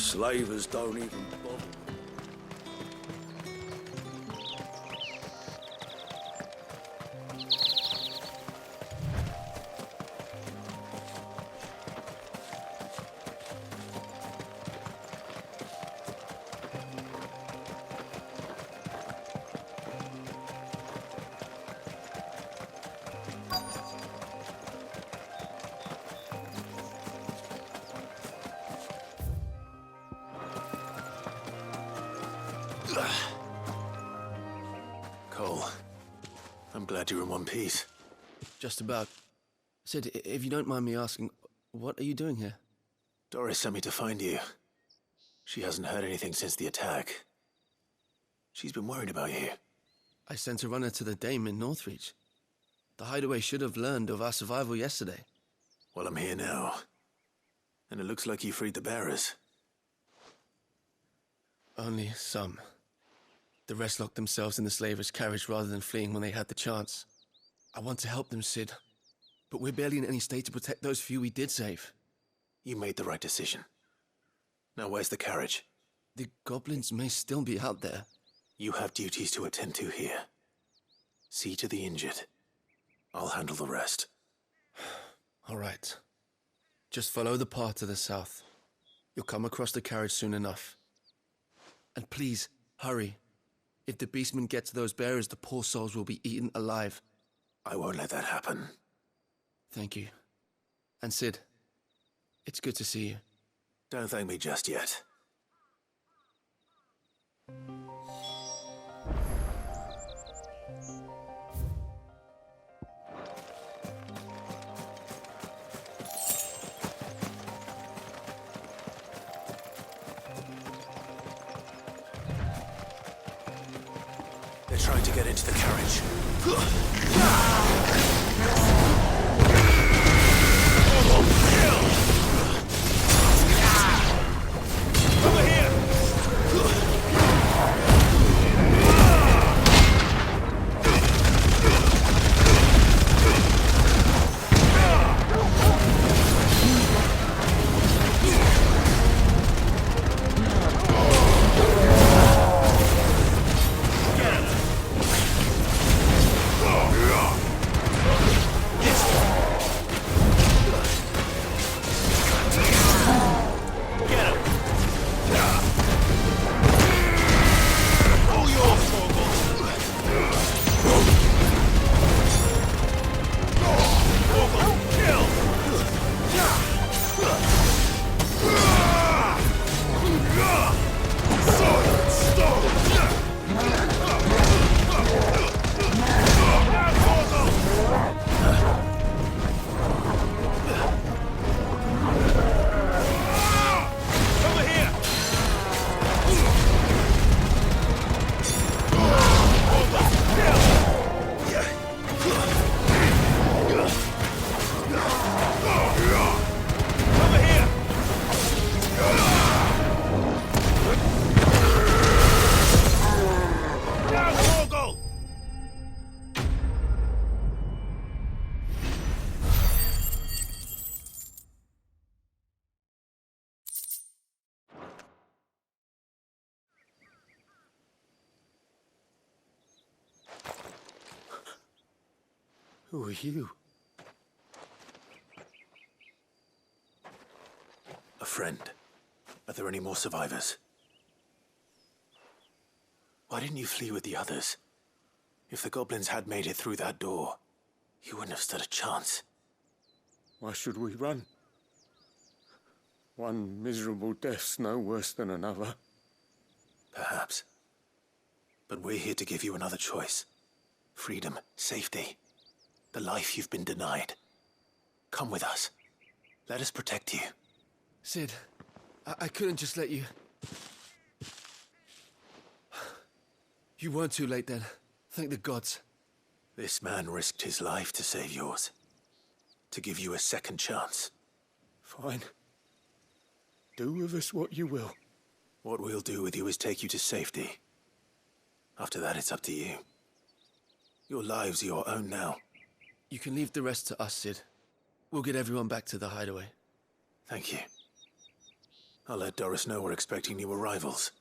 Slavers don't even bother. Cole, I'm glad you're in one piece. Just about. Sid, if you don't mind me asking, what are you doing here? Doris sent me to find you. She hasn't heard anything since the attack. She's been worried about you. I sent a runner to the Dame in Northreach. The hideaway should have learned of our survival yesterday. Well, I'm here now. And it looks like you freed the bearers. Only some. The rest locked themselves in the slavers' carriage rather than fleeing when they had the chance. I want to help them, Sid. But we're barely in any state to protect those few we did save. You made the right decision. Now where's the carriage? The goblins may still be out there. You have duties to attend to here. See to the injured. I'll handle the rest. All right. Just follow the path to the south. You'll come across the carriage soon enough. And please, hurry. If the beastmen get to those bearers, the poor souls will be eaten alive. I won't let that happen. Thank you. And Sid, it's good to see you. Don't thank me just yet. They're trying to get into the carriage. Over here! Who are you? A friend. Are there any more survivors? Why didn't you flee with the others? If the goblins had made it through that door, you wouldn't have stood a chance. Why should we run? One miserable death's no worse than another. Perhaps. But we're here to give you another choice. Freedom, safety. The life you've been denied. Come with us. Let us protect you. Sid, I couldn't just let you... You weren't too late then. Thank the gods. This man risked his life to save yours. To give you a second chance. Fine. Do with us what you will. What we'll do with you is take you to safety. After that, it's up to you. Your lives are your own now. You can leave the rest to us, Sid. We'll get everyone back to the hideaway. Thank you. I'll let Doris know we're expecting new arrivals.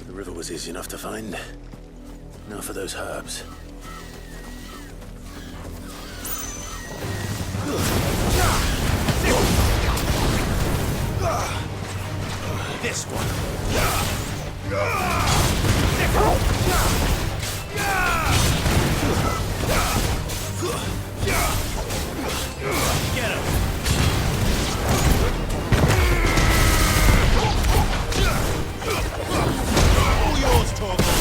The river was easy enough to find. Now for those herbs. This one. Get him. All yours, Torgal.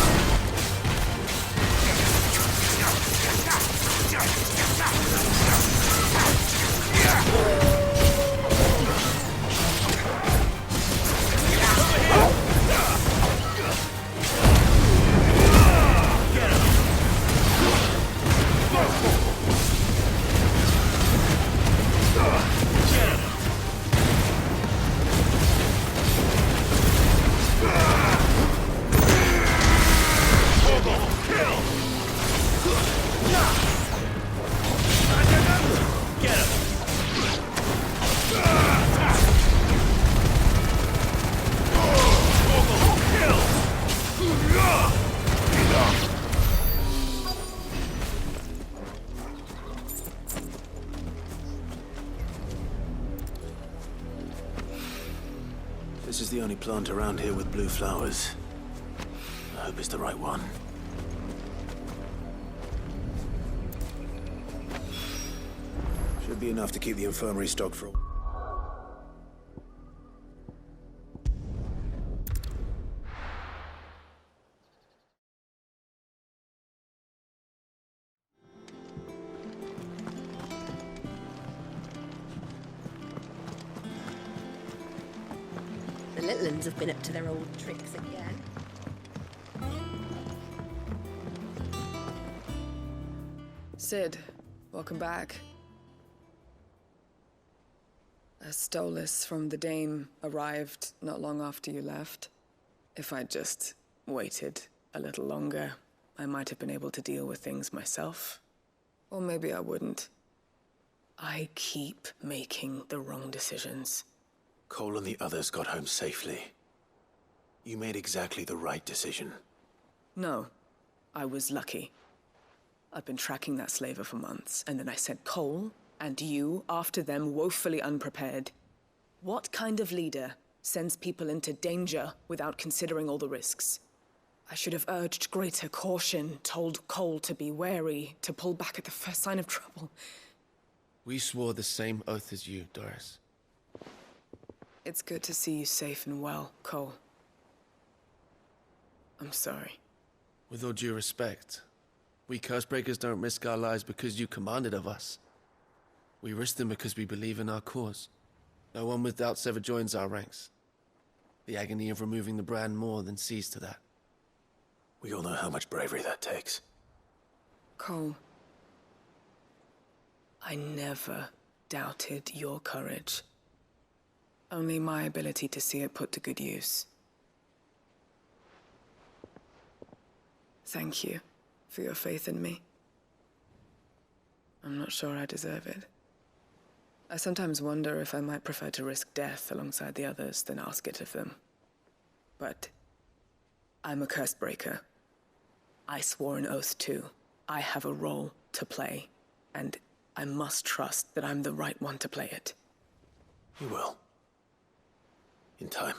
This is the only plant around here with blue flowers. I hope it's the right one. Should be enough to keep the infirmary stocked for a while. The little ones have been up to their old tricks again. Sid, welcome back. A Stolas from the Dame arrived not long after you left. If I'd just waited a little longer, I might have been able to deal with things myself. Or maybe I wouldn't. I keep making the wrong decisions. Cole and the others got home safely. You made exactly the right decision. No, I was lucky. I've been tracking that slaver for months, and then I sent Cole and you after them, woefully unprepared. What kind of leader sends people into danger without considering all the risks? I should have urged greater caution, told Cole to be wary, to pull back at the first sign of trouble. We swore the same oath as you, Doris. It's good to see you safe and well, Cole. I'm sorry. With all due respect, we Cursebreakers don't risk our lives because you commanded of us. We risk them because we believe in our cause. No one with doubts ever joins our ranks. The agony of removing the brand more than sees to that. We all know how much bravery that takes. Cole, I never doubted your courage. Only my ability to see it put to good use. Thank you for your faith in me. I'm not sure I deserve it. I sometimes wonder if I might prefer to risk death alongside the others than ask it of them. But I'm a Cursebreaker. I swore an oath too. I have a role to play, and I must trust that I'm the right one to play it. You will. In time.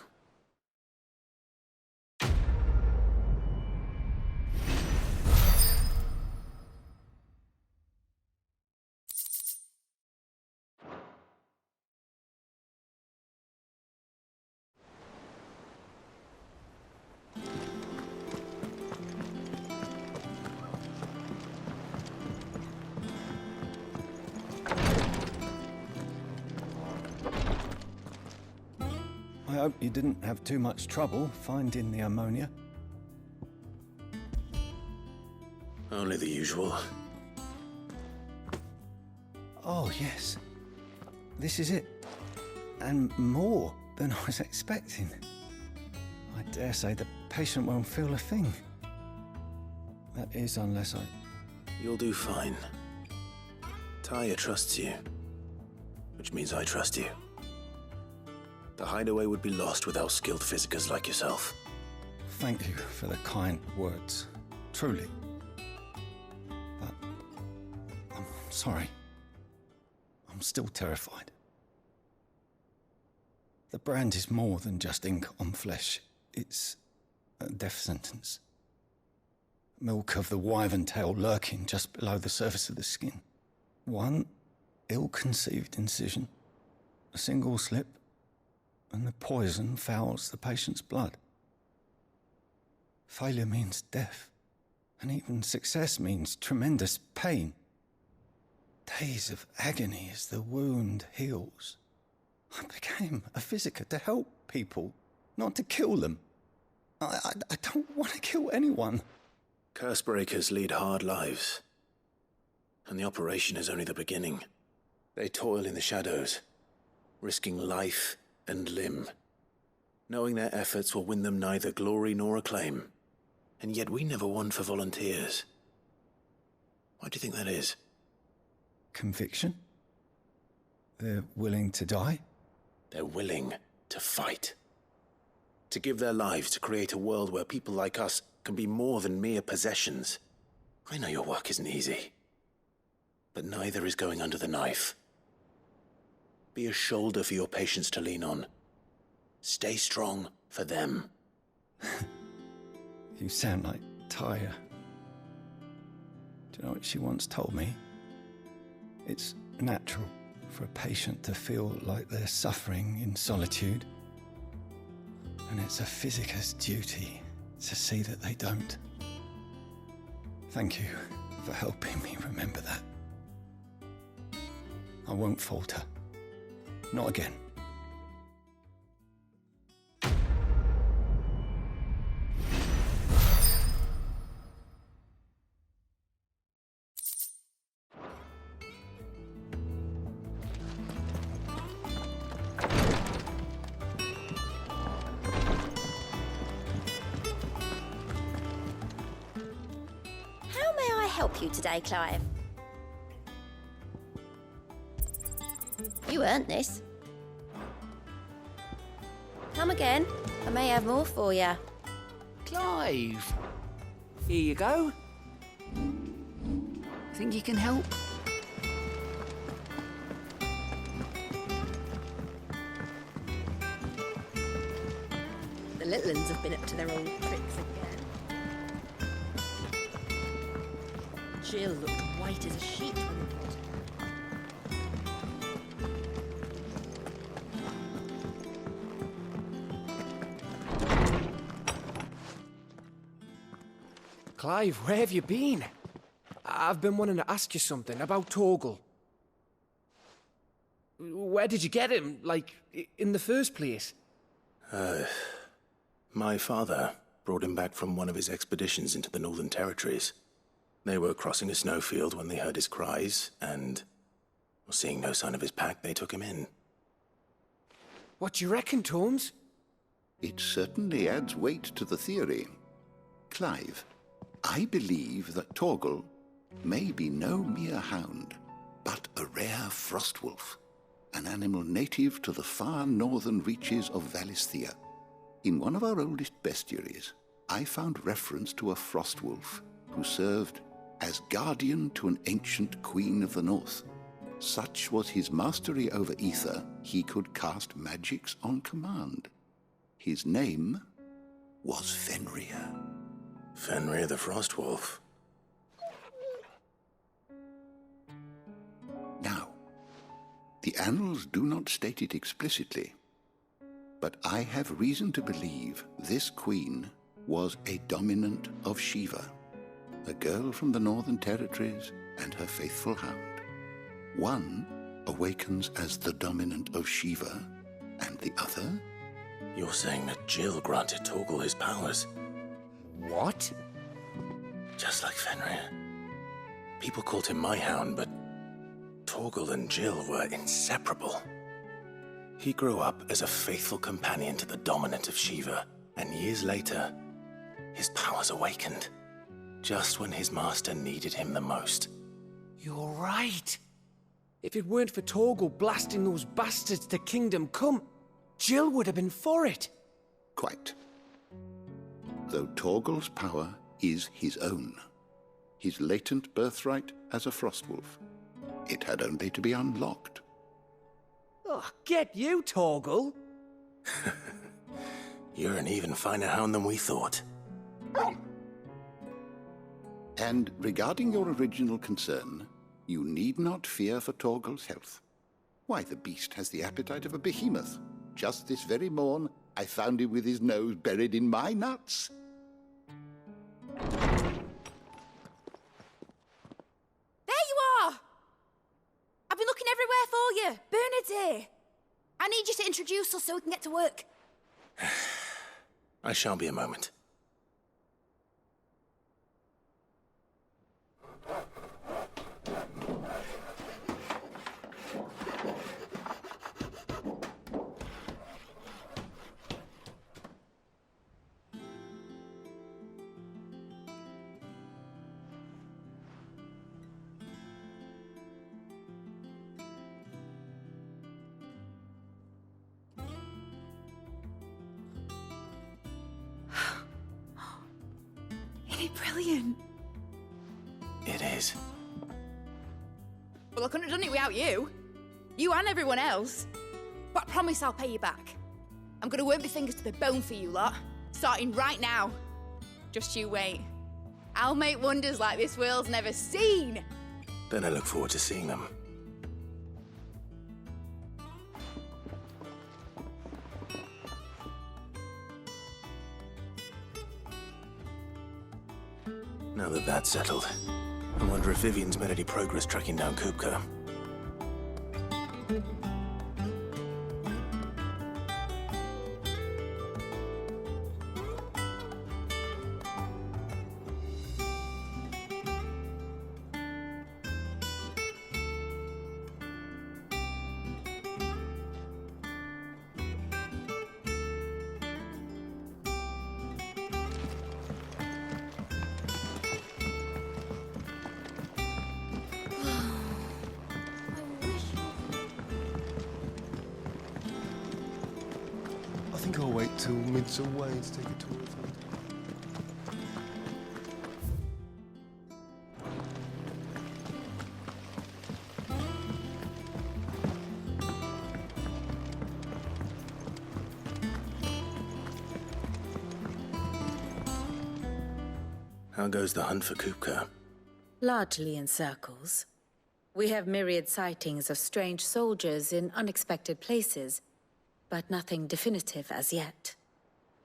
I hope you didn't have too much trouble finding the ammonia. Only the usual. Oh, yes. This is it. And more than I was expecting. I dare say the patient won't feel a thing. That is, unless I... You'll do fine. Taya trusts you, which means I trust you. The hideaway would be lost without skilled physicers like yourself. Thank you for the kind words. Truly. But I'm sorry. I'm still terrified. The brand is more than just ink on flesh. It's a death sentence. Milk of the wyvern tail lurking just below the surface of the skin. One ill-conceived incision, a single slip, and the poison fouls the patient's blood. Failure means death, and even success means tremendous pain. Days of agony as the wound heals. I became a physiker to help people, not to kill them. I don't want to kill anyone. Cursebreakers lead hard lives, and the operation is only the beginning. They toil in the shadows, risking life and limb, knowing their efforts will win them neither glory nor acclaim. And yet we never won for volunteers. Why do you think that is? Conviction? They're willing to die? They're willing to fight. To give their lives to create a world where people like us can be more than mere possessions. I know your work isn't easy, but neither is going under the knife. Be a shoulder for your patients to lean on. Stay strong for them. You sound like Taya. Do you know what she once told me? It's natural for a patient to feel like they're suffering in solitude. And it's a physiker's duty to see that they don't. Thank you for helping me remember that. I won't falter. Not again. How may I help you today, Clive? You earned this. Come again. I may have more for you. Clive! Here you go. Think you can help? The little ones have been up to their old tricks again. Jill looked white as a sheet when we brought her. Clive, where have you been? I've been wanting to ask you something about Torgal. Where did you get him, like, in the first place? My father brought him back from one of his expeditions into the Northern Territories. They were crossing a snowfield when they heard his cries, and, seeing no sign of his pack, they took him in. What do you reckon, Torms? It certainly adds weight to the theory. Clive, I believe that Torgal may be no mere hound, but a rare frostwolf, an animal native to the far northern reaches of Valisthea. In one of our oldest bestiaries, I found reference to a frostwolf who served as guardian to an ancient queen of the north. Such was his mastery over ether, he could cast magics on command. His name was Fenrir. Fenrir the Frostwolf. Now, the annals do not state it explicitly, but I have reason to believe this queen was a dominant of Shiva, a girl from the Northern Territories and her faithful hound. One awakens as the dominant of Shiva, and the other You're saying that Jill granted Torgal his powers, What? just like Fenrir. People called him my hound, but Torgal and Jill were inseparable. He grew up as a faithful companion to the dominant of Shiva, and years later, his powers awakened, just when his master needed him the most. You're right. If it weren't for Torgal blasting those bastards to Kingdom Come, Jill would have been for it. Quite. Though Torgal's power is his own, his latent birthright as a Frostwolf. It had only to be unlocked. Oh, get you, Torgal. You're an even finer hound than we thought. And regarding your original concern, you need not fear for Torgal's health. Why, the beast has the appetite of a behemoth. Just this very morn, I found him with his nose buried in my nuts. There you are! I've been looking everywhere for you. Bernard's here. I need you to introduce us so we can get to work. I shall be a moment. Isn't it brilliant? It is. Well, I couldn't have done it without you. You and everyone else. But I promise I'll pay you back. I'm gonna work my fingers to the bone for you lot, starting right now. Just you wait. I'll make wonders like this world's never seen. Then I look forward to seeing them. Now that that's settled, I wonder if Vivian's made any progress tracking down Kupka. I think I'll wait till mid's away to take a tour of it. How goes the hunt for Kupka? Largely in circles. We have myriad sightings of strange soldiers in unexpected places, but nothing definitive as yet.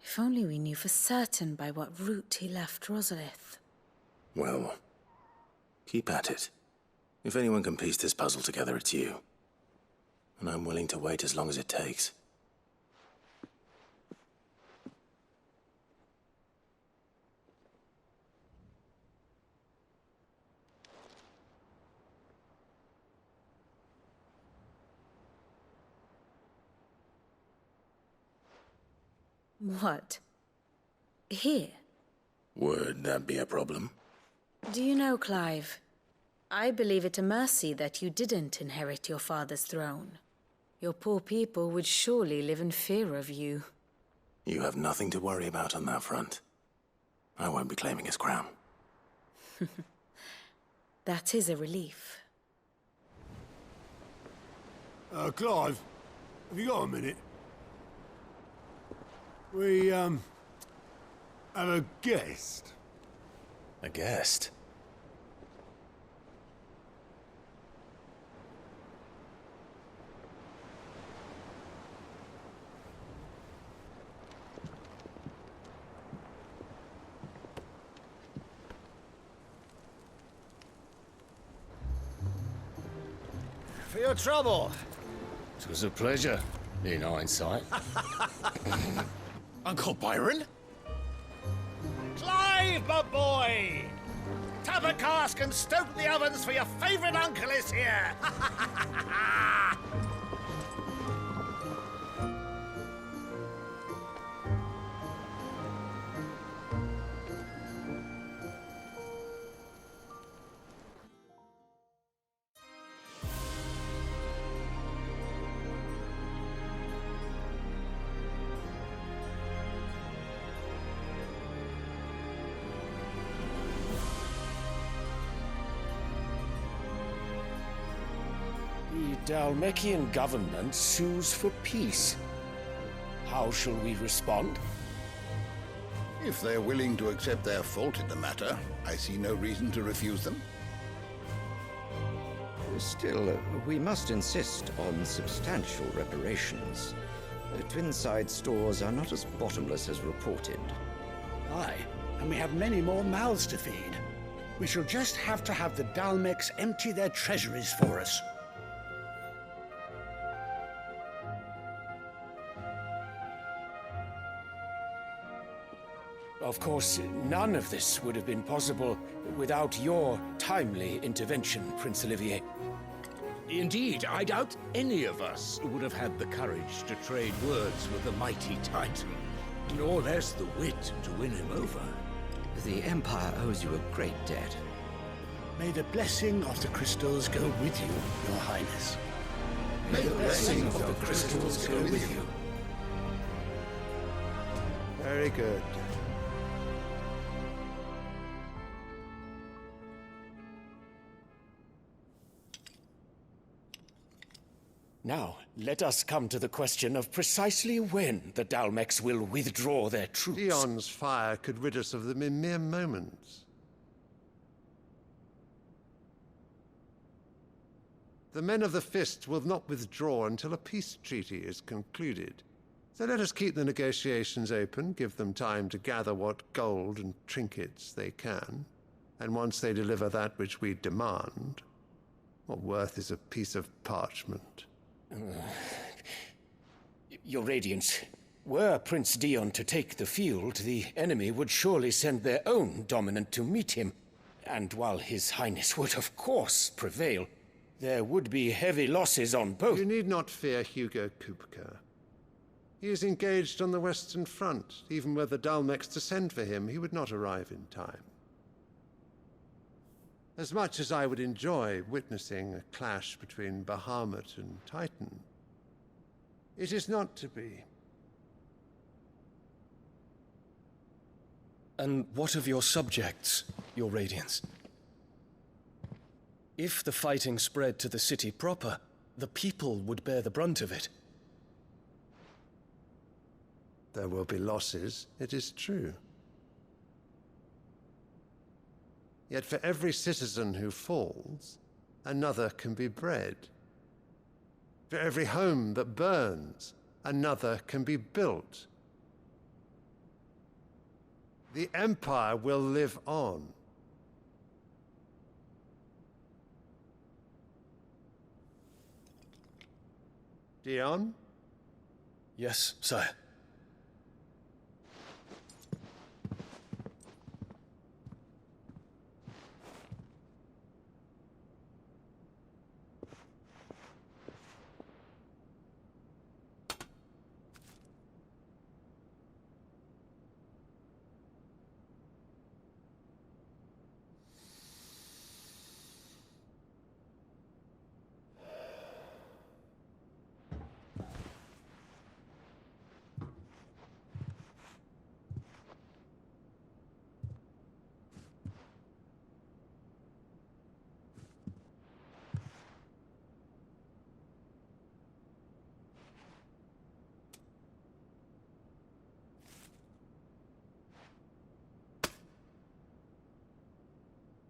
If only we knew for certain by what route he left Rosalith. Well, keep at it. If anyone can piece this puzzle together, it's you. And I'm willing to wait as long as it takes. What? Here? Would that be a problem? Do you know, Clive? I believe it a mercy that you didn't inherit your father's throne. Your poor people would surely live in fear of you. You have nothing to worry about on that front. I won't be claiming his crown. That is a relief. Clive, have you got a minute? We, have a guest. A guest? For your trouble. It was a pleasure. in hindsight. Uncle Byron? Clive, my boy! Tap a cask and stoke the ovens, for your favourite uncle is here! The Dalmekian government sues for peace. How shall we respond? If they're willing to accept their fault in the matter, I see no reason to refuse them. Still, we must insist on substantial reparations. The Twinside stores are not as bottomless as reported. Aye, and we have many more mouths to feed. We shall just have to have the Dalmecs empty their treasuries for us. Of course, none of this would have been possible without your timely intervention, Prince Olivier. Indeed, I doubt any of us would have had the courage to trade words with the mighty Titan, nor less the wit to win him over. The Empire owes you a great debt. May the blessing of the crystals go with you, Your Highness. May the blessing of the crystals go with you. Very good. Now, let us come to the question of precisely when the Dalmecs will withdraw their troops. Dion's fire could rid us of them in mere moments. The men of the Fist will not withdraw until a peace treaty is concluded. So let us keep the negotiations open, give them time to gather what gold and trinkets they can, and once they deliver that which we demand, what worth is a piece of parchment? Your Radiance, were Prince Dion to take the field, the enemy would surely send their own dominant to meet him. And while His Highness would of course prevail, there would be heavy losses on both. You need not fear Hugo Kupka. He is engaged on the Western Front. Even were the Dalmecs to send for him, he would not arrive in time. As much as I would enjoy witnessing a clash between Bahamut and Titan, it is not to be. And what of your subjects, Your Radiance? If the fighting spread to the city proper, the people would bear the brunt of it. There will be losses, it is true. Yet for every citizen who falls, another can be bred. For every home that burns, another can be built. The Empire will live on. Dion? Yes, sire.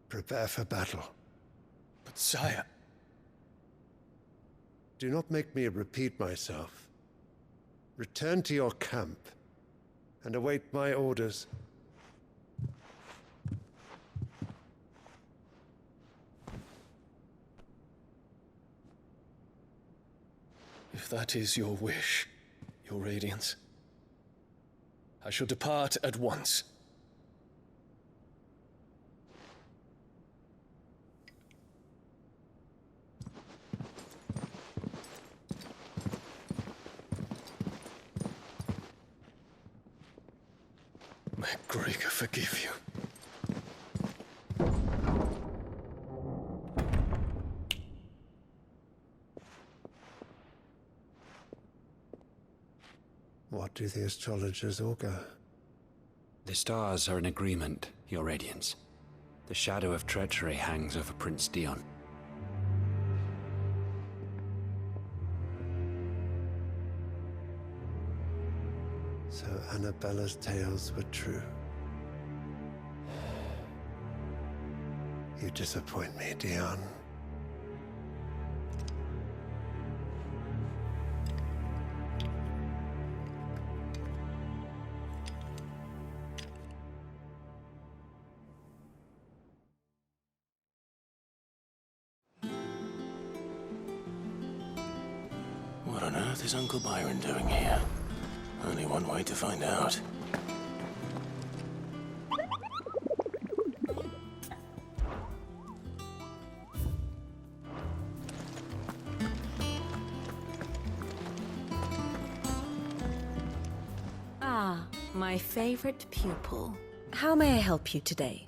Prepare for battle. But sire... Do not make me repeat myself. Return to your camp and await my orders. If that is your wish, Your Radiance, I shall depart at once. May Gregor forgive you. What do the astrologers augur? The stars are in agreement, Your Radiance. The shadow of treachery hangs over Prince Dion. So Annabella's tales were true. You disappoint me, Dion. What on earth is Uncle Byron doing here? Only one way to find out. Ah, my favorite pupil. How may I help you today?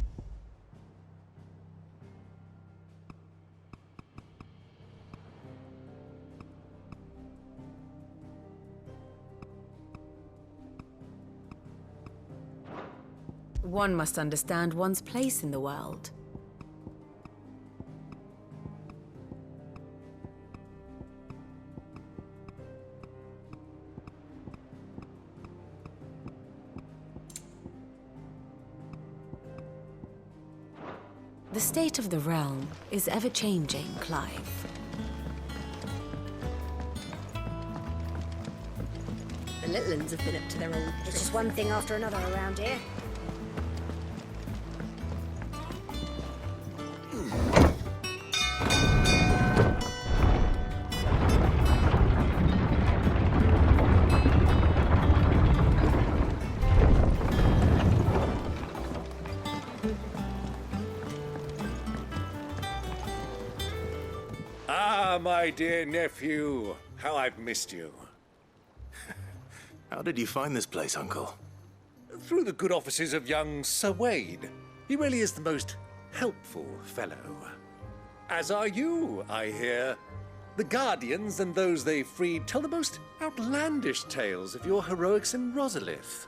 One must understand one's place in the world. The state of the realm is ever-changing, Clive. The little ones have been up to their old tricks. It's just one thing after another around here. My dear nephew, how I've missed you. How did you find this place, Uncle? Through the good offices of young Sir Wade. He really is the most helpful fellow. As are you, I hear. The Guardians and those they freed tell the most outlandish tales of your heroics in Rosalith.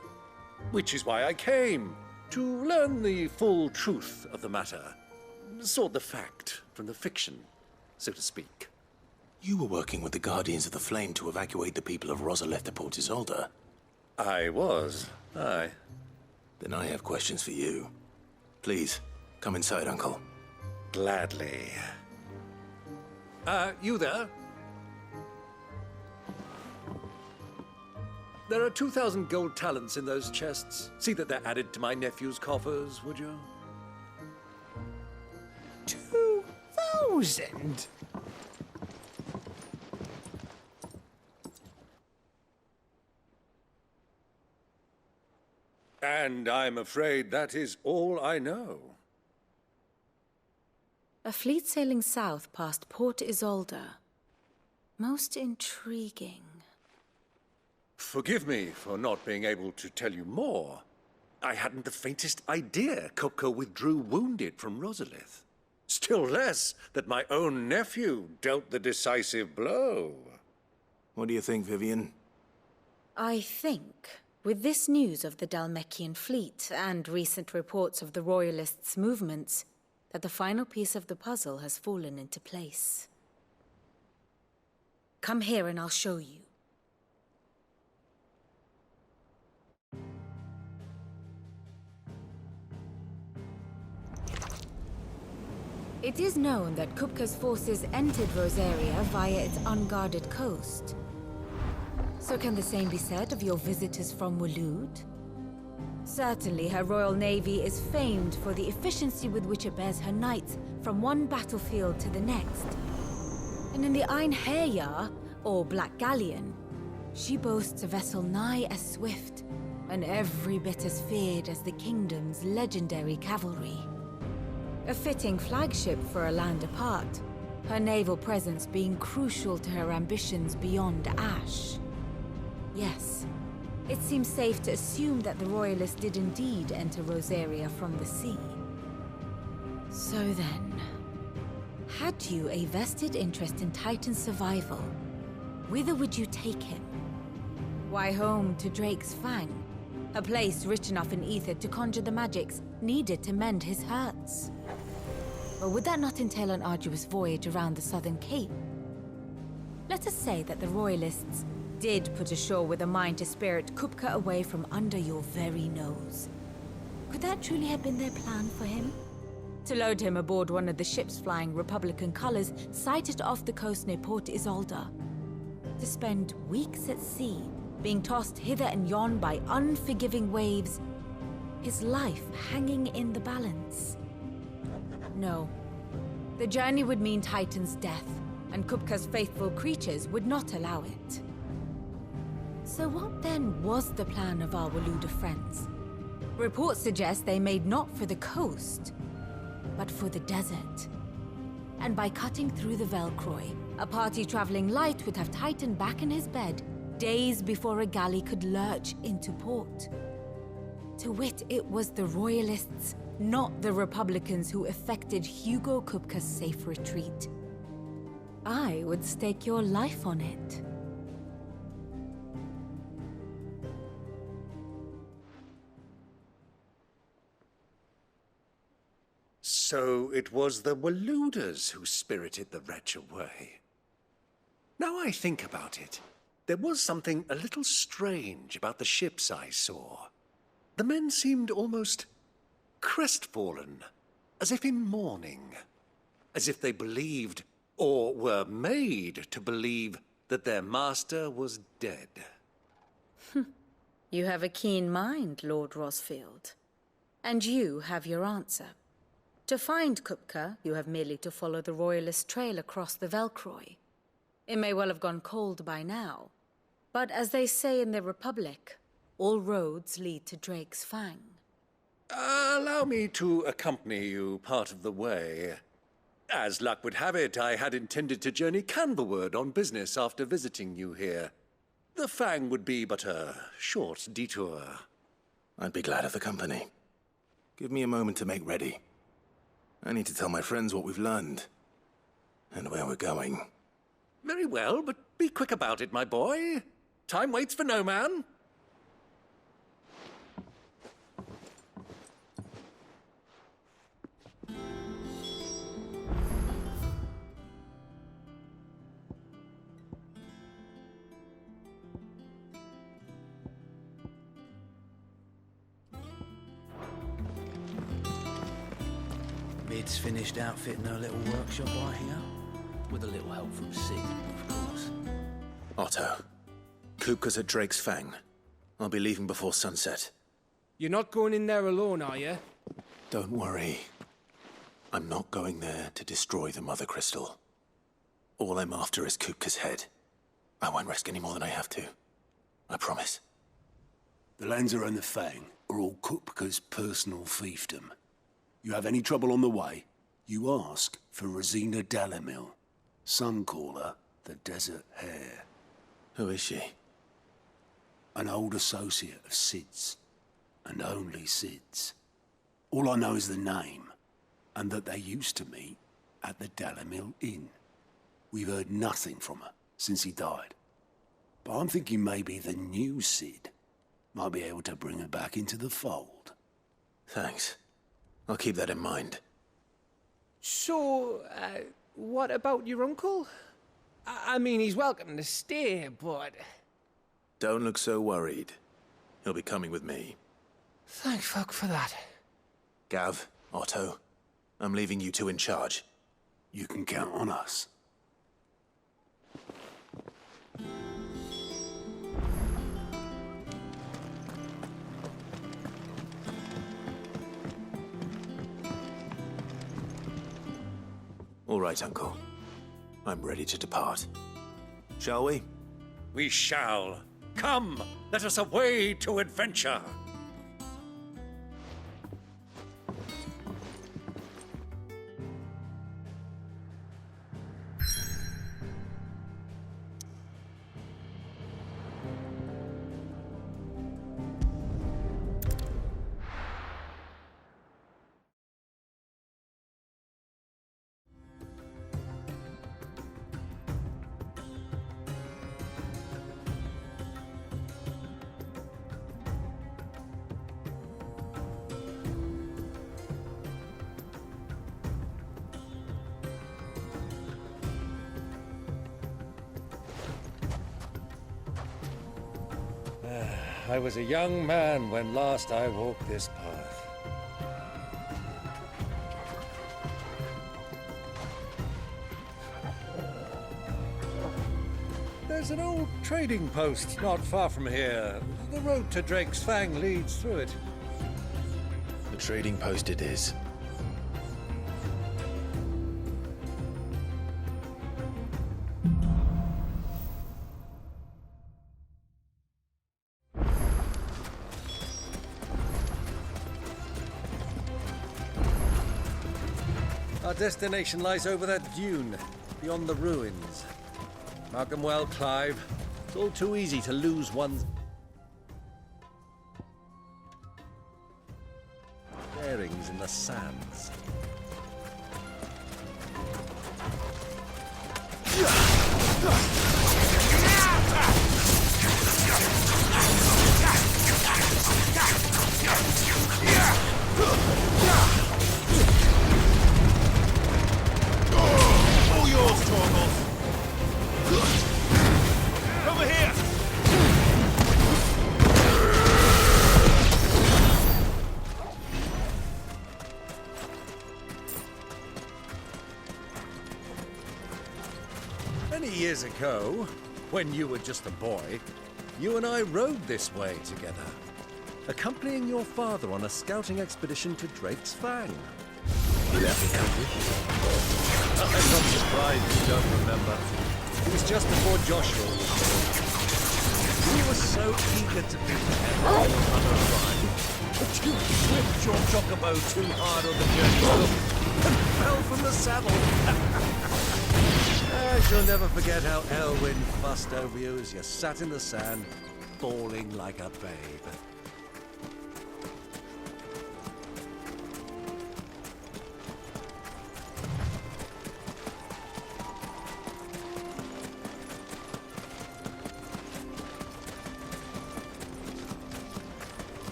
Which is why I came, to learn the full truth of the matter. Sort the fact from the fiction, so to speak. You were working with the Guardians of the Flame to evacuate the people of Rosalith to Port Isolde. I was, aye. Then I have questions for you. Please, come inside, Uncle. Gladly. You there? There are 2,000 gold talents in those chests. See that they're added to my nephew's coffers, would you? 2,000? And I'm afraid that is all I know. A fleet sailing south past Port Isolde. Most intriguing. Forgive me for not being able to tell you more. I hadn't the faintest idea Kopko withdrew wounded from Rosalith. Still less that my own nephew dealt the decisive blow. What do you think, Vivian? I think, with this news of the Dhalmekian fleet and recent reports of the Royalists' movements, that the final piece of the puzzle has fallen into place. Come here and I'll show you. It is known that Kupka's forces entered Rosaria via its unguarded coast. So can the same be said of your visitors from Waloed? Certainly her royal navy is famed for the efficiency with which it bears her knights from one battlefield to the next. And in the Einherjar, or Black Galleon, she boasts a vessel nigh as swift and every bit as feared as the kingdom's legendary cavalry. A fitting flagship for a land apart, her naval presence being crucial to her ambitions beyond Ash. Yes, it seems safe to assume that the Royalists did indeed enter Rosaria from the sea. So then, had you a vested interest in Titan's survival, whither would you take him? Why, home to Drake's Fang, a place rich enough in ether to conjure the magics needed to mend his hurts. Or would that not entail an arduous voyage around the southern cape? Let us say that the Royalists did put ashore with a mind to spirit Kupka away from under your very nose. Could that truly have been their plan for him? To load him aboard one of the ships flying Republican colors sighted off the coast near Port Isolde? To spend weeks at sea, being tossed hither and yon by unforgiving waves, his life hanging in the balance? No. The journey would mean Titan's death, and Kupka's faithful creatures would not allow it. So what then was the plan of our Waluda friends? Reports suggest they made not for the coast, but for the desert. And by cutting through the Velcroy, a party traveling light would have Titan back in his bed days before a galley could lurch into port. To wit, it was the Royalists, not the Republicans, who effected Hugo Kupka's safe retreat. I would stake your life on it. So it was the Waludas who spirited the wretch away. Now I think about it, there was something a little strange about the ships I saw. The men seemed almost crestfallen, as if in mourning, as if they believed, or were made to believe, that their master was dead. You have a keen mind, Lord Rosfield. And you have your answer. To find Kupka, you have merely to follow the Royalist trail across the Velcroy. It may well have gone cold by now, but as they say in the Republic, all roads lead to Drake's Fang. Allow me to accompany you part of the way. As luck would have it, I had intended to journey Canberward on business after visiting you here. The Fang would be but a short detour. I'd be glad of the company. Give me a moment to make ready. I need to tell my friends what we've learned, and where we're going. Very well, but be quick about it, my boy. Time waits for no man. Mid's finished outfitting her little workshop right here. With a little help from Sid, of course. Otto, Kupka's at Drake's Fang. I'll be leaving before sunset. You're not going in there alone, are you? Don't worry. I'm not going there to destroy the Mother Crystal. All I'm after is Kupka's head. I won't risk any more than I have to. I promise. The Lanza and the Fang are all Kupka's personal fiefdom. You have any trouble on the way, you ask for Rosina Dalamil. Some call her the Desert Hare. Who is she? An old associate of Sid's, and only Sid's. All I know is the name, and that they used to meet at the Dalamil Inn. We've heard nothing from her since he died. But I'm thinking maybe the new Sid might be able to bring her back into the fold. Thanks. I'll keep that in mind. So, what about your uncle? I mean, he's welcome to stay, but... Don't look so worried. He'll be coming with me. Thank fuck for that. Gav, Otto, I'm leaving you two in charge. You can count on us. All right, Uncle. I'm ready to depart. Shall we? We shall. Come, let us away to adventure. I was a young man when last I walked this path. There's an old trading post not far from here. The road to Drake's Fang leads through it. The trading post it is. Our destination lies over that dune, beyond the ruins. Mark them well, Clive. It's all too easy to lose one's bearings in the sands. All yours, Torgal! Over here! Many years ago, when you were just a boy, you and I rode this way together, accompanying your father on a scouting expedition to Drake's Fang. You left me hungry? I'm not surprised you don't remember. It was just before Joshua was born. We were so eager to be together on a ride, but you whipped your chocobo too hard on the journey home and fell from the saddle. I shall never forget how Elwyn fussed over you as you sat in the sand, bawling like a babe.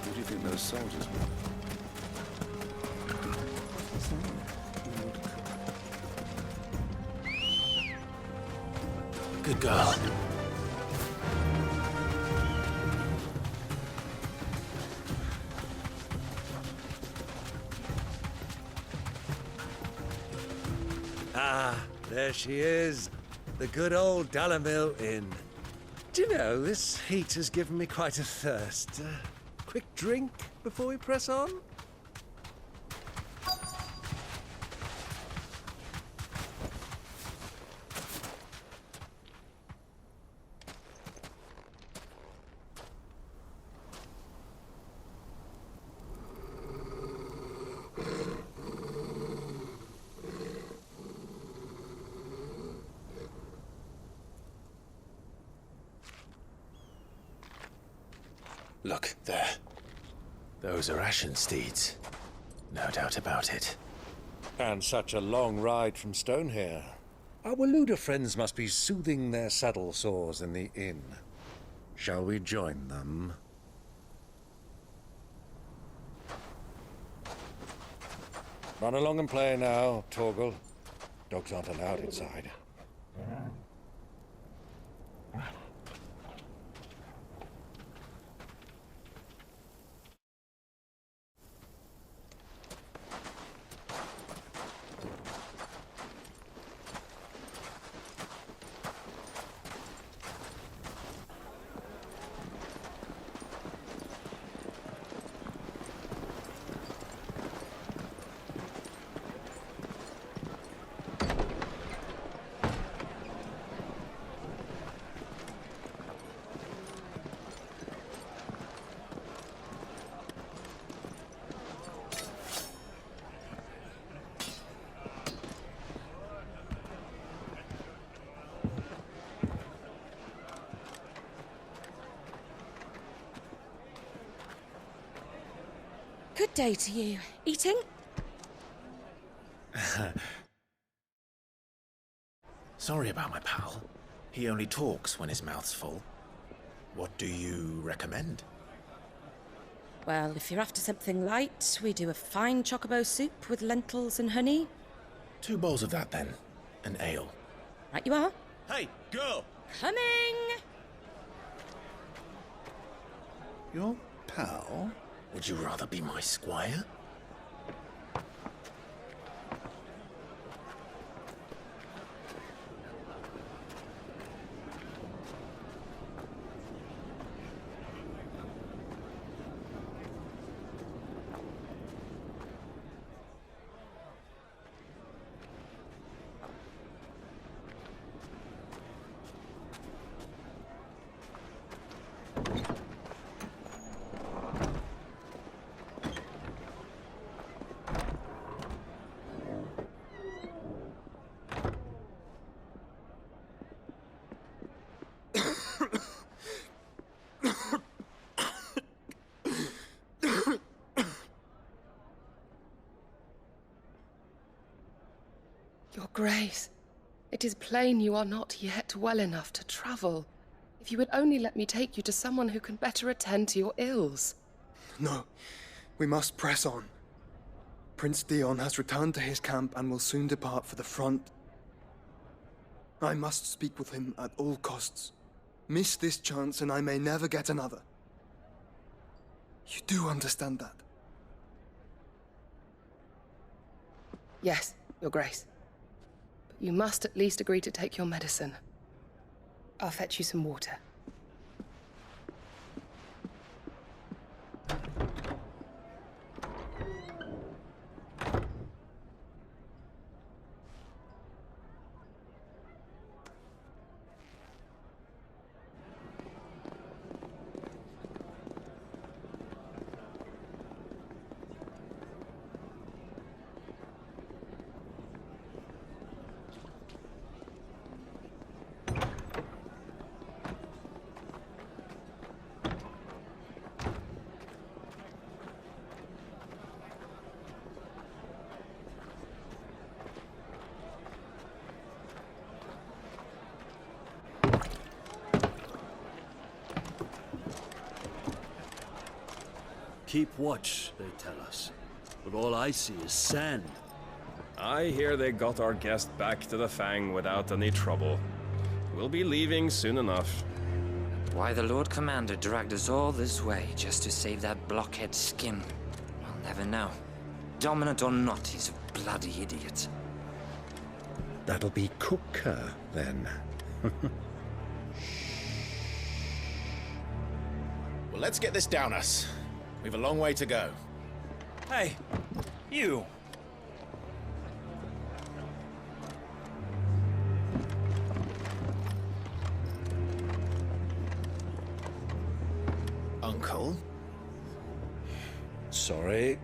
Who do you think those soldiers were? Good girl. Ah, there she is. The good old Dalamil Inn. Do you know, this heat has given me quite a thirst. Quick drink before we press on? Look, there. Those are Ashen steeds. No doubt about it. And such a long ride from Stonehere. Our Waluda friends must be soothing their saddle sores in the inn. Shall we join them? Run along and play now, Torgal. Dogs aren't allowed inside. Good day to you. Eating? Sorry about my pal. He only talks when his mouth's full. What do you recommend? Well, if you're after something light, we do a fine chocobo soup with lentils and honey. 2 bowls of that, then. An ale. Right you are. Hey, girl! Coming! Your pal? Would you rather be my squire? Your Grace, it is plain you are not yet well enough to travel. If you would only let me take you to someone who can better attend to your ills. No, we must press on. Prince Dion has returned to his camp and will soon depart for the front. I must speak with him at all costs. Miss this chance and I may never get another. You do understand that? Yes, Your Grace. But you must at least agree to take your medicine. I'll fetch you some water. Keep watch, they tell us. But all I see is sand. I hear they got our guest back to the Fang without any trouble. We'll be leaving soon enough. Why the Lord Commander dragged us all this way just to save that blockhead skin, I'll never know. Dominant or not, he's a bloody idiot. That'll be Cooker, then. Well, let's get this down us. We've a long way to go. Hey, you! Uncle? Sorry.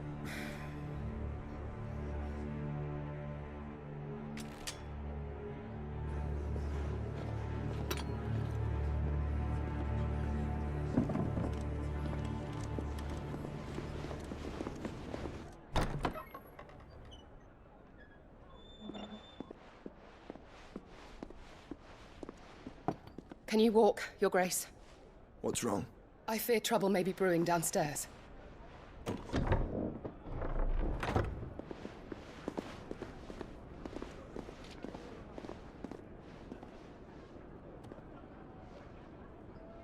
Can you walk, Your Grace? What's wrong? I fear trouble may be brewing downstairs.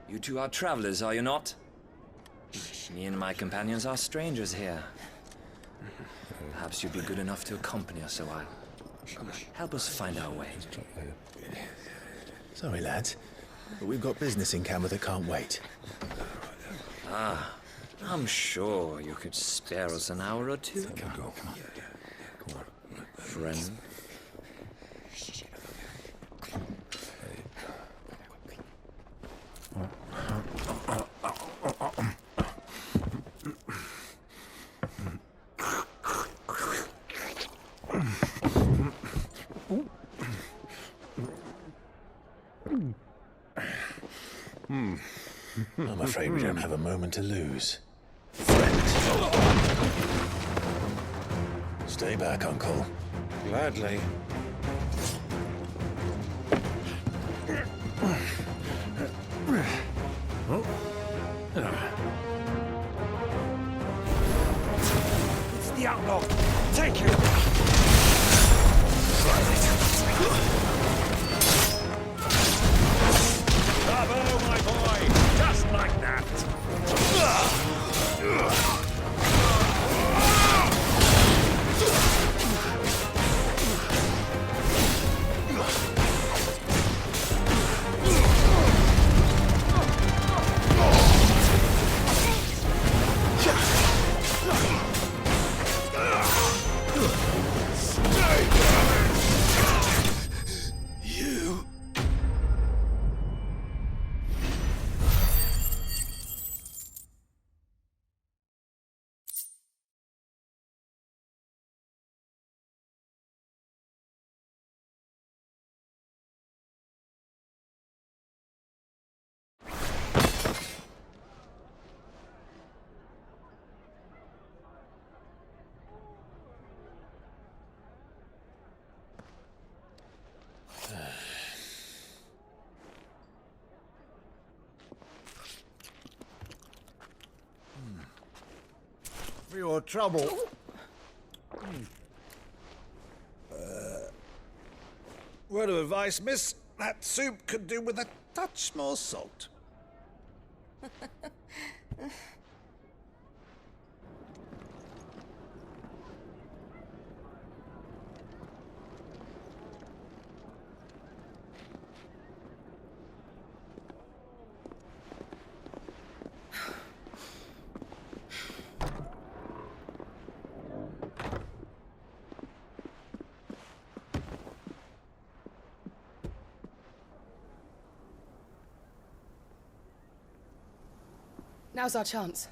You two are travelers, are you not? Me and my companions are strangers here. Perhaps you'd be good enough to accompany us a while. Help us find our way. Sorry, lads, but we've got business in camera that can't wait. Ah, I'm sure you could spare us an hour or two. Come on. Friend. I'm afraid we don't have a moment to lose. Friend. Stay back, Uncle. Gladly. It's the outlaw! Take him! Bravo, my boy! Just like that! For your trouble. Word of advice, miss. That soup could do with a touch more salt. Now's our chance.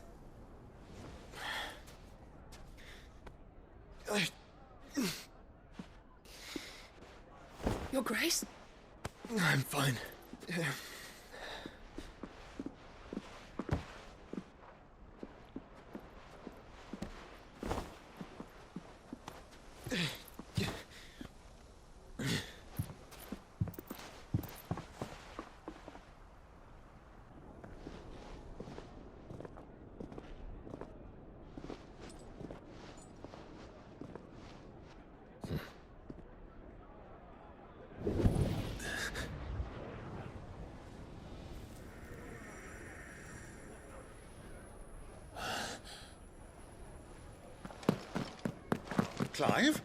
Your Grace? I'm fine. Clive?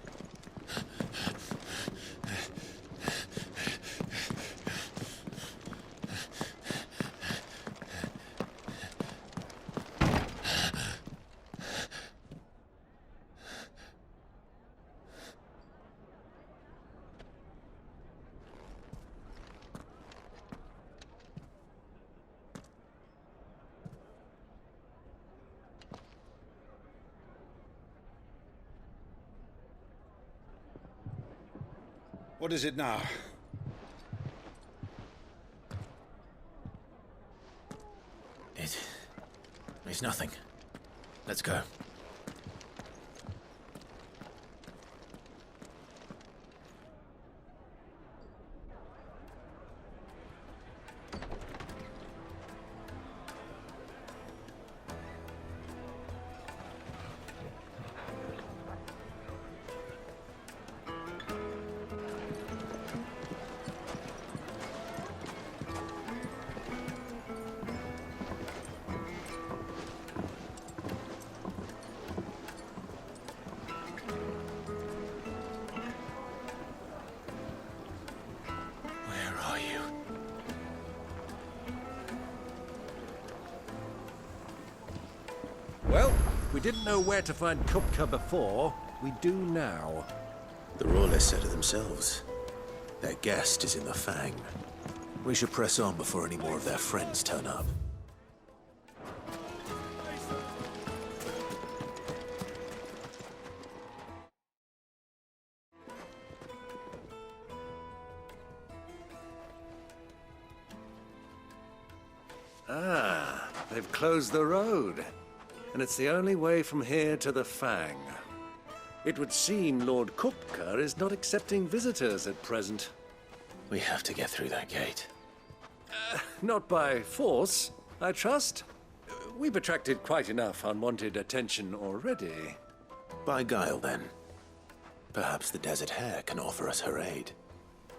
What is it now? It's nothing. Let's go. Well, we didn't know where to find Kupka before. We do now. The Royalists said it themselves. Their guest is in the Fang. We should press on before any more of their friends turn up. Ah, they've closed the road. And it's the only way from here to the Fang. It would seem Lord Kupka is not accepting visitors at present. We have to get through that gate. Not by force, I trust. We've attracted quite enough unwanted attention already. By guile, then. Perhaps the Desert Hare can offer us her aid.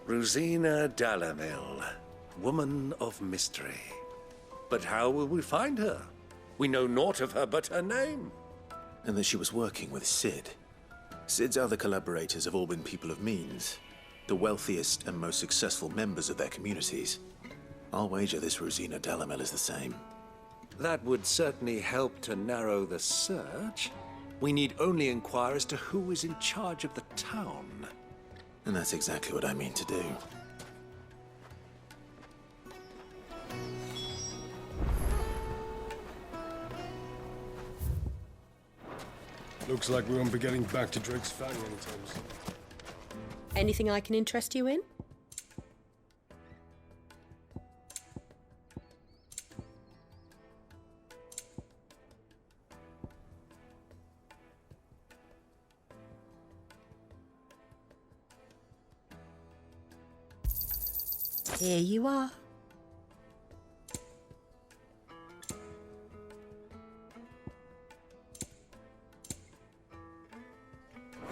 Rosina Dalamil, woman of mystery. But how will we find her? We know naught of her but her name. And that she was working with Sid. Sid's other collaborators have all been people of means, the wealthiest and most successful members of their communities. I'll wager this Rosina Dalamil is the same. That would certainly help to narrow the search. We need only inquire as to who is in charge of the town. And that's exactly what I mean to do. Looks like we won't be getting back to Drake's Fang anytime soon. Anything I can interest you in? Here you are.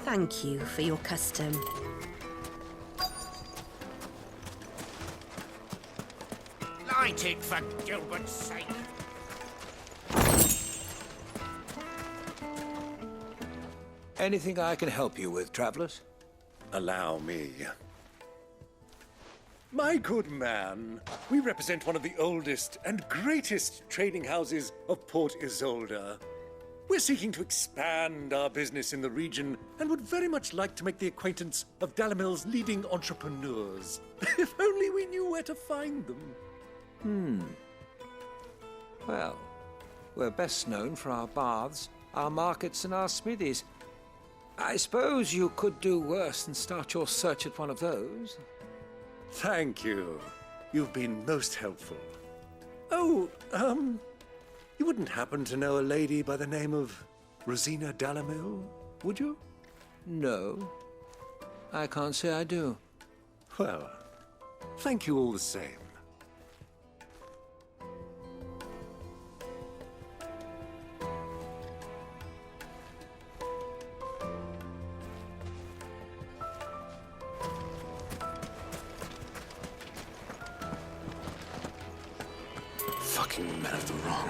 Thank you for your custom. Light it for Gilbert's sake. Anything I can help you with, travelers? Allow me. My good man, we represent one of the oldest and greatest trading houses of Port Isolde. We're seeking to expand our business in the region and would very much like to make the acquaintance of Dalamil's leading entrepreneurs. If only we knew where to find them. Well, we're best known for our baths, our markets, and our smithies. I suppose you could do worse than start your search at one of those. Thank you. You've been most helpful. Oh, you wouldn't happen to know a lady by the name of Rosina Dalamil, would you? No. I can't say I do. Well, thank you all the same. Fucking men of the wrong.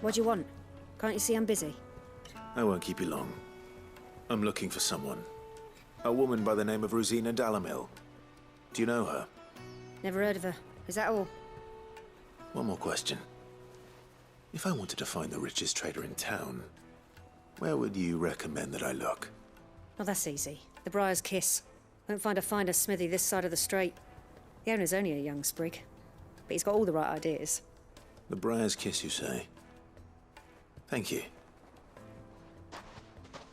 What do you want? Can't you see I'm busy? I won't keep you long. I'm looking for someone. A woman by the name of Rosina Dalamil. Do you know her? Never heard of her. Is that all? One more question. If I wanted to find the richest trader in town, where would you recommend that I look? Well, that's easy. The Briar's Kiss. Won't find a finer smithy this side of the strait. The owner's only a young sprig, but he's got all the right ideas. The Briar's Kiss, you say? Thank you.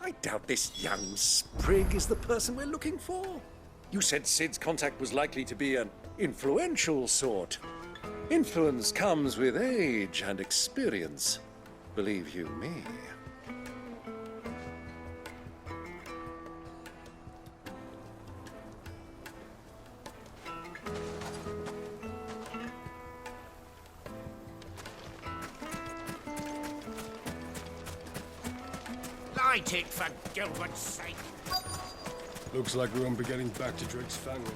I doubt this young sprig is the person we're looking for. You said Sid's contact was likely to be an influential sort. Influence comes with age and experience, believe you me. Light it for Gilbert's sake. Looks like we won't be getting back to Drake's Fang anytime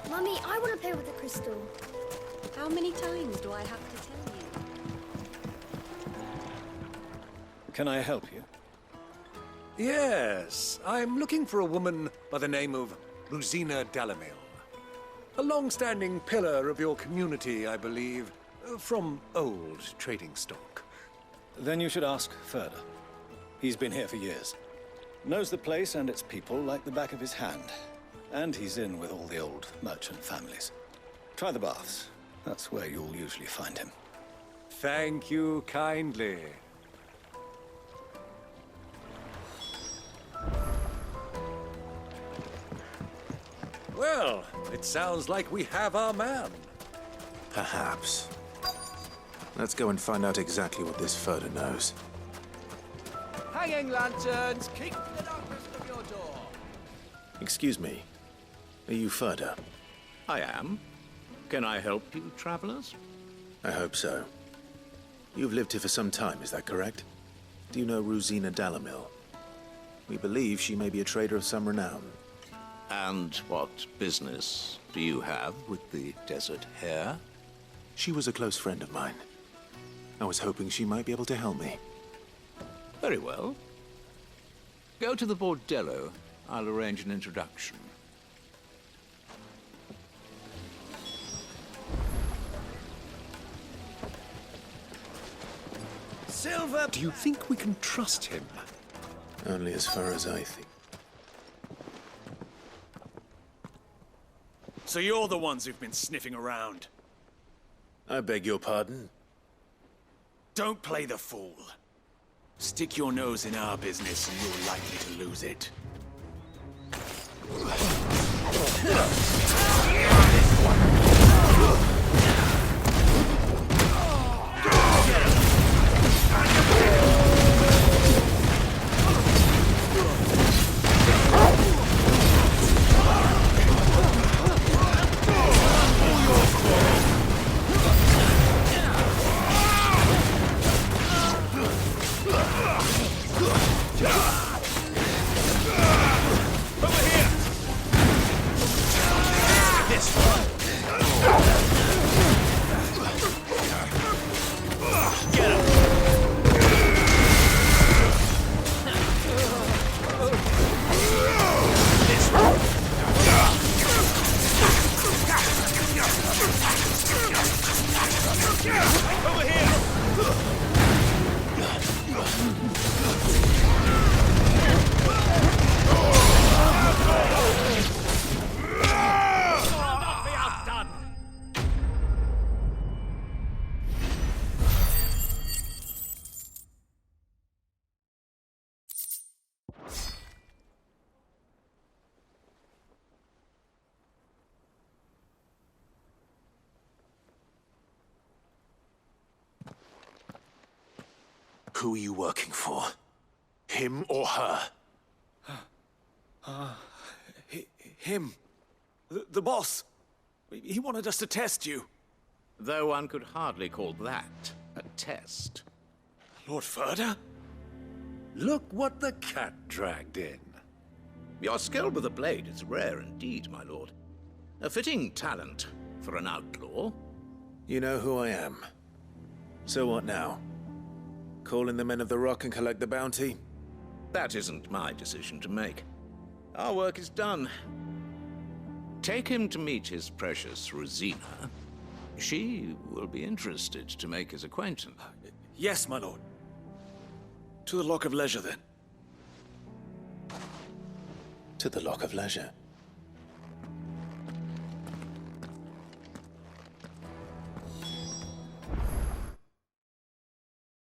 soon. Mummy, I want to play with the crystal. How many times do I have to tell you? Can I help you? Yes, I'm looking for a woman by the name of Rosina Dalamil. A long-standing pillar of your community, I believe, from old trading stock. Then you should ask further. He's been here for years. Knows the place and its people like the back of his hand. And he's in with all the old merchant families. Try the baths. That's where you'll usually find him. Thank you kindly. Well, it sounds like we have our man. Perhaps. Let's go and find out exactly what this Furder knows. Hanging lanterns, keep the darkness of your door. Excuse me. Are you Furder? I am. Can I help you, travelers? I hope so. You've lived here for some time, is that correct? Do you know Rosina Dalamil? We believe she may be a trader of some renown. And what business do you have with the Desert Hare? She was a close friend of mine. I was hoping she might be able to help me. Very well. Go to the bordello. I'll arrange an introduction. Silver, do you think we can trust him? Only as far as I think. So you're the ones who've been sniffing around? I beg your pardon? Don't play the fool. Stick your nose in our business and you're likely to lose it. Who are you working for? Him or her? Him. The boss. He wanted us to test you. Though one could hardly call that a test. Lord Furder? Look what the cat dragged in. Your skill with a blade is rare indeed, my lord. A fitting talent for an outlaw. You know who I am. So what now? Call in the Men of the Rock and collect the bounty? That isn't my decision to make. Our work is done. Take him to meet his precious Rosina. She will be interested to make his acquaintance. Yes, my lord. To the Lock of Leisure, then. To the Lock of Leisure.